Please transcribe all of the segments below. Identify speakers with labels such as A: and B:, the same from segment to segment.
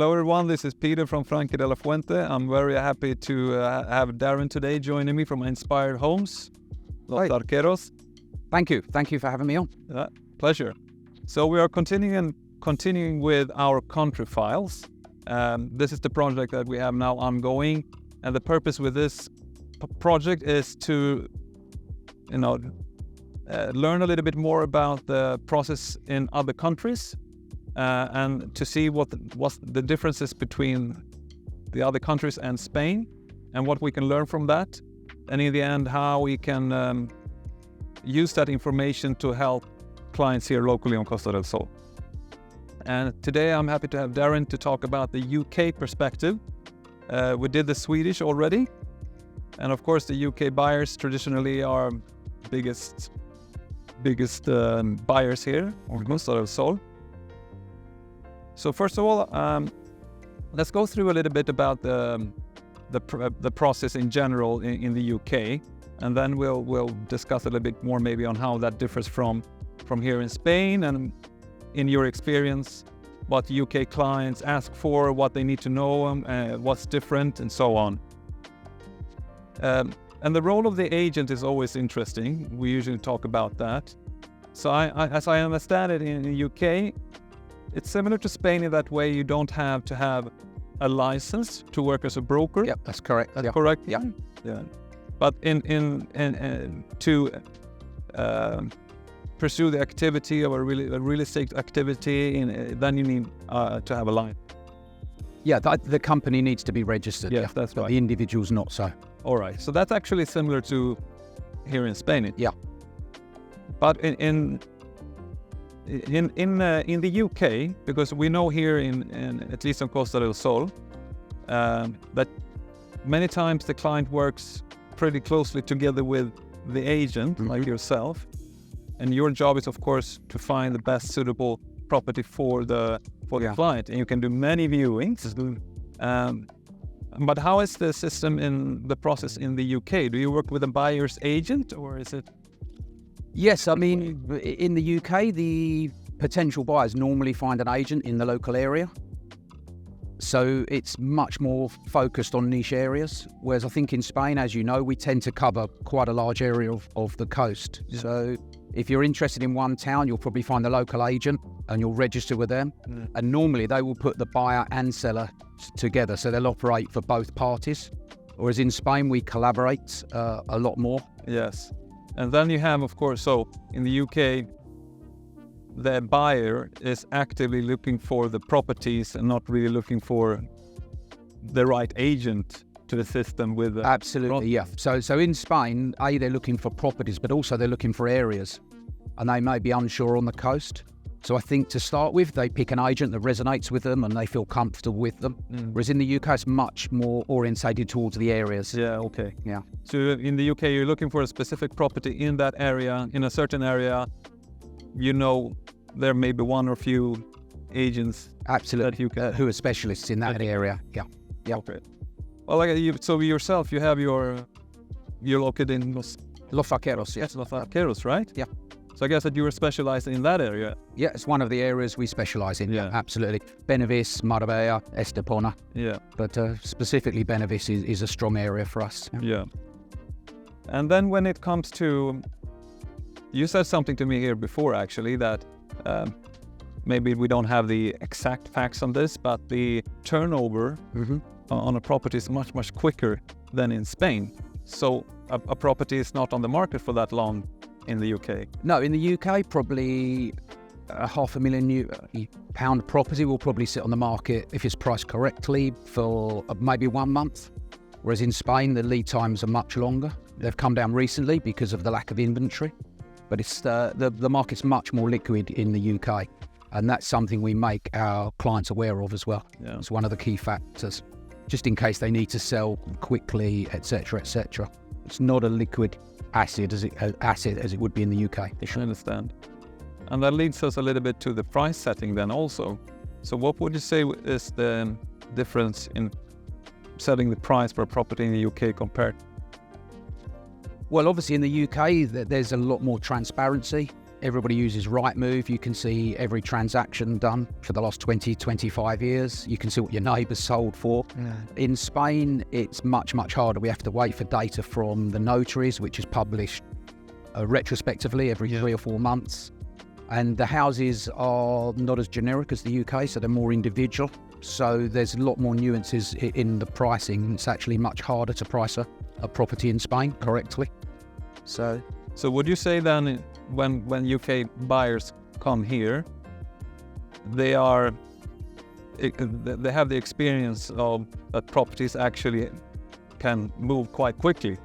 A: Hello everyone, this is Peter from Franque de la Fuente. I'm very happy to have Darren today joining me from Inspired Homes, Los Arqueros.
B: Thank you for having me on.
A: Pleasure. So we are continuing with our country files. This is the project that we have now ongoing, and the purpose with this project is to learn a little bit more about the process in other countries, and to see what the differences between the other countries and Spain, and what we can learn from that, and in the end how we can use that information to help clients here locally on Costa del Sol. And today I'm happy to have Darren to talk about the UK perspective. We did the Swedish already, and of course the UK buyers traditionally are biggest buyers here on Costa del Sol. So first of all, let's go through a little bit about the process in general in the UK, and then we'll discuss a little bit more maybe on how that differs from here in Spain, and in your experience, what UK clients ask for, what they need to know, what's different, and so on. And the role of the agent is always interesting. We usually talk about that. So as I understand it, in the UK, it's similar to Spain in that way. You don't have to have a license to work as a broker.
B: Yep, that's correct.
A: That's correct.
B: Yeah.
A: But to pursue the activity of a real estate activity, then you need to have a line.
B: Yeah, the company needs to be registered.
A: Yes, that's right.
B: The individual's not so.
A: All right. So that's actually similar to here in Spain.
B: Yeah.
A: But in the UK, because we know here in at least on Costa del Sol, that many times the client works pretty closely together with the agent, like yourself, and your job is of course to find the best suitable property for the client, and you can do many viewings. But how is the system in the process in the UK? Do you work with a buyer's agent, or is it?
B: Yes, I mean, in the UK, the potential buyers normally find an agent in the local area. So it's much more focused on niche areas. Whereas I think in Spain, as you know, we tend to cover quite a large area of the coast. Yeah. So if you're interested in one town, you'll probably find the local agent and you'll register with them. Mm. And normally they will put the buyer and seller together. So they'll operate for both parties. Whereas in Spain, we collaborate a lot more.
A: Yes. And then you have, of course, so in the UK, the buyer is actively looking for the properties and not really looking for the right agent to assist them with the
B: Absolutely, yeah. So in Spain, they're looking for properties, but also they're looking for areas, and they may be unsure on the coast. So I think to start with, they pick an agent that resonates with them and they feel comfortable with them. Whereas in the UK, it's much more orientated towards the areas.
A: Yeah, okay.
B: Yeah.
A: So in the UK, you're looking for a specific property in that area, in a certain area. You know, there may be one or few agents.
B: Absolutely. Who are specialists in that area. Yeah. Yeah.
A: Okay. Well, so yourself, you're located in Los
B: Arqueros. Yes.
A: Los Arqueros, right?
B: Yeah.
A: So I guess that you were specialized in that area.
B: Yeah, it's one of the areas we specialize in. Yeah, absolutely. Benevis, Marbella, Estepona.
A: Yeah.
B: But specifically Benevis is a strong area for us.
A: Yeah. And then when it comes to, you said something to me here before actually, that maybe we don't have the exact facts on this, but the turnover on a property is much, much quicker than in Spain. So a property is not on the market for that long in the UK?
B: No, in the UK, probably a £500,000 property will probably sit on the market, if it's priced correctly, for maybe 1 month. Whereas in Spain, the lead times are much longer. They've come down recently because of the lack of inventory. But it's the market's much more liquid in the UK. And that's something we make our clients aware of as well. Yeah. It's one of the key factors, just in case they need to sell quickly, etc., etc. It's not a liquid asset as it would be in the UK.
A: I understand. And that leads us a little bit to the price setting then also. So what would you say is the difference in setting the price for a property in the UK compared?
B: Well, obviously in the UK, there's a lot more transparency. everybody uses Rightmove. You can see every transaction done for the last 20, 25 years. You can see what your neighbours sold for.
C: Yeah.
B: In Spain, it's much, much harder. We have to wait for data from the notaries, which is published retrospectively every 3 or 4 months. And the houses are not as generic as the UK, so they're more individual. So there's a lot more nuances in the pricing. It's actually much harder to price a property in Spain correctly. So
A: would you say then, when UK buyers come here, they have the experience of that properties actually can move quite quickly?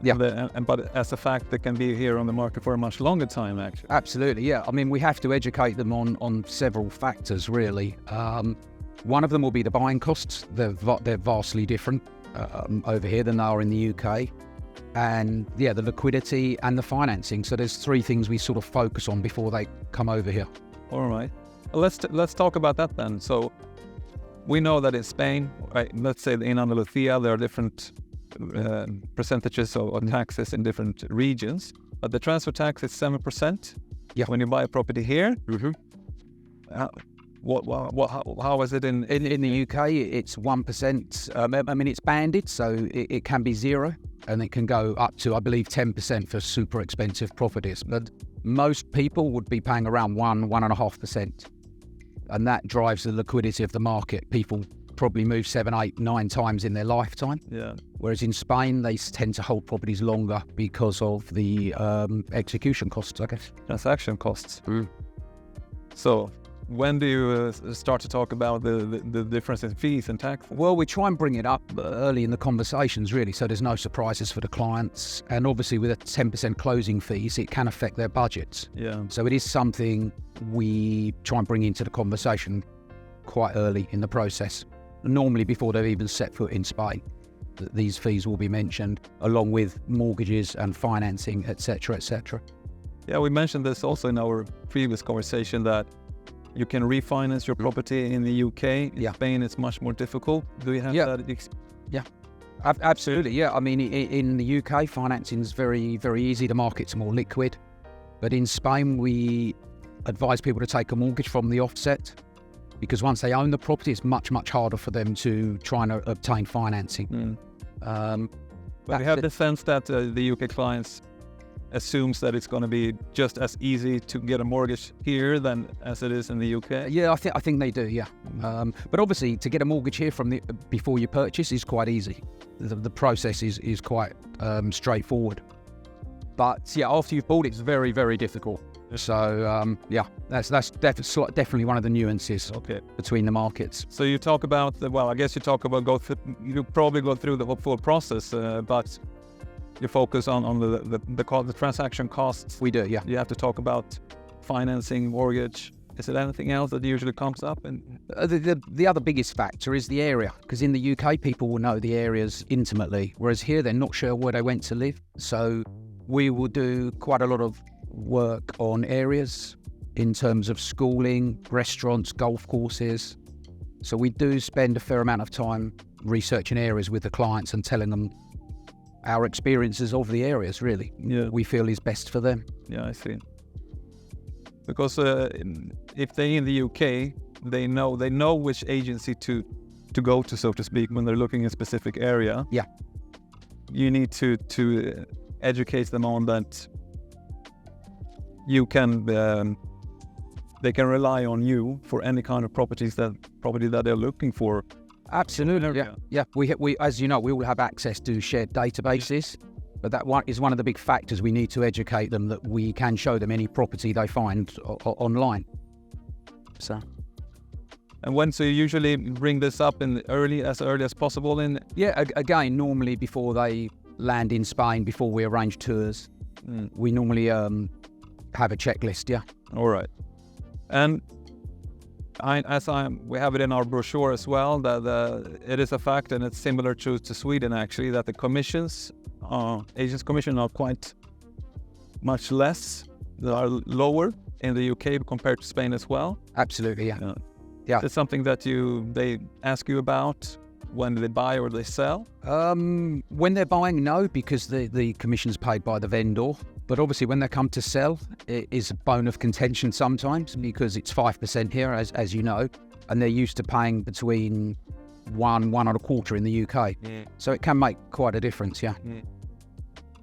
B: Yeah.
A: But as a fact, they can be here on the market for a much longer time, actually.
B: Absolutely, yeah. I mean, we have to educate them on several factors, really. One of them will be the buying costs. They're vastly different over here than they are in the UK. And yeah, the liquidity and the financing. So there's 3 things we sort of focus on before they come over here.
A: All right. Let's talk about that then. So we know that in Spain, right, let's say in Andalucia, there are different percentages of taxes in different regions, but the transfer tax is 7%.
B: Yeah.
A: When you buy a property here.
B: Mm-hmm.
A: How is it in
B: the UK? It's 1%. I mean, it's banded, so it can be 0, and it can go up to, I believe, 10% for super expensive properties. But most people would be paying around 1.5%, and that drives the liquidity of the market. People probably move 7, 8, 9 times in their lifetime.
A: Yeah.
B: Whereas in Spain, they tend to hold properties longer because of the execution costs, I guess.
A: Transaction costs. So when do you start to talk about the difference in fees and tax?
B: Well, we try and bring it up early in the conversations, really, so there's no surprises for the clients. And obviously, with a 10% closing fees, it can affect their budgets.
A: Yeah.
B: So it is something we try and bring into the conversation quite early in the process, normally before they've even set foot in Spain. These fees will be mentioned, along with mortgages and financing, etc., etc.
A: Yeah, we mentioned this also in our previous conversation, that you can refinance your property in the UK. In Spain, it's much more difficult. Do you have that?
B: Yeah, absolutely. Yeah, I mean, in the UK, financing is very, very easy. The market's more liquid. But in Spain, we advise people to take a mortgage from the offset, because once they own the property, it's much, much harder for them to try and obtain financing.
A: But we have the sense that the UK clients assumes that it's going to be just as easy to get a mortgage here than as it is in the UK.
B: Yeah, I think they do. Yeah, but obviously to get a mortgage here before you purchase is quite easy. The process is quite straightforward. But yeah, after you've bought, it's very, very difficult. So yeah, that's definitely one of the nuances between the markets.
A: So you talk about I guess you talk about you probably go through the full process, but you focus on the transaction costs.
B: We do, yeah.
A: You have to talk about financing, mortgage. Is it anything else that usually comes up? And
B: the other biggest factor is the area, because in the UK people will know the areas intimately, whereas here they're not sure where they went to live. So we will do quite a lot of work on areas in terms of schooling, restaurants, golf courses. So we do spend a fair amount of time researching areas with the clients and telling them our experiences of the areas, really.
A: Yeah.
B: We feel is best for them.
A: Yeah, I see. Because if they're in the UK, they know which agency to go to, so to speak, when they're looking in a specific area.
B: Yeah.
A: You need to educate them on that. You can they can rely on you for any kind of property that they're looking for.
B: Absolutely, yeah. We as you know, we all have access to shared databases, but that is one of the big factors. We need to educate them that we can show them any property they find online. So.
A: And when so you usually bring this up as early as possible in?
B: Yeah, again, normally before they land in Spain, before we arrange tours, we normally have a checklist. Yeah.
A: All right. And we have it in our brochure as well, that it is a fact, and it's similar to Sweden actually, that the commissions, agents' commission are quite much less. They are lower in the UK compared to Spain as well.
B: Absolutely, yeah. Yeah.
A: Is it something that they ask you about when they buy or they sell?
B: When they're buying, no, because the commission's paid by the vendor. But obviously, when they come to sell, it is a bone of contention sometimes because it's 5% here, as you know, and they're used to paying between 1.25 in the UK. So it can make quite a difference, yeah.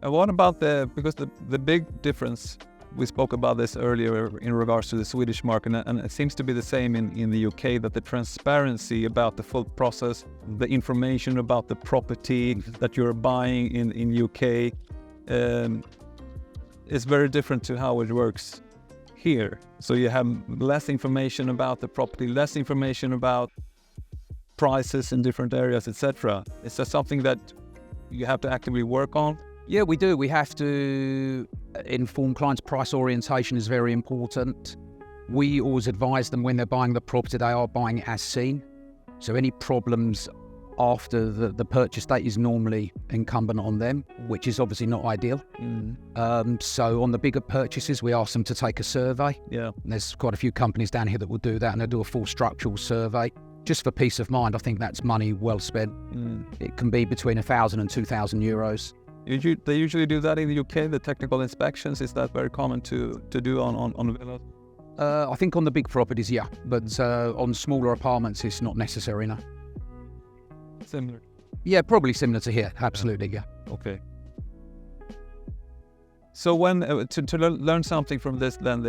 A: And what about because the big difference, we spoke about this earlier in regards to the Swedish market, and it seems to be the same in the UK, that the transparency about the full process, the information about the property that you're buying in UK is very different to how it works here. So you have less information about the property, less information about prices in different areas, etc. Is that something that you have to actively work on?
B: Yeah, we do. We have to inform clients. Price orientation is very important. We always advise them when they're buying the property, they are buying it as seen. So any problems after the purchase date is normally incumbent on them, which is obviously not ideal. So on the bigger purchases, we ask them to take a survey.
A: Yeah.
B: And there's quite a few companies down here that will do that, and they'll do a full structural survey. Just for peace of mind, I think that's money well spent. It can be between 1,000 and 2,000 euros.
A: They usually do that in the UK, the technical inspections. Is that very common to do on villas?
B: I think on the big properties, yeah. But on smaller apartments, it's not necessary, no.
A: Similar?
B: Yeah, probably similar to here. Absolutely, yeah.
A: Okay. So when to learn something from this, then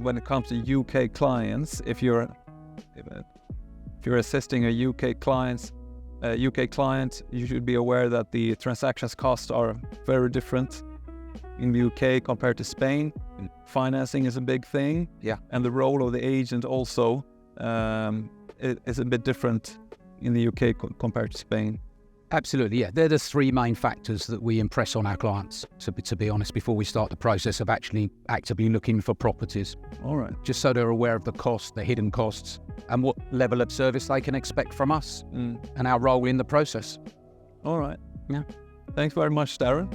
A: when it comes to UK clients, if you're assisting a UK client, you should be aware that the transactions costs are very different in the UK compared to Spain. Financing is a big thing,
B: yeah,
A: and the role of the agent also is a bit different in the UK compared to Spain.
B: Absolutely, yeah. They're the three main factors that we impress on our clients, to be honest, before we start the process of actually actively looking for properties.
A: All right.
B: Just so they're aware of the costs, the hidden costs, and what level of service they can expect from us and our role in the process.
A: All right.
B: Yeah.
A: Thanks very much, Darren.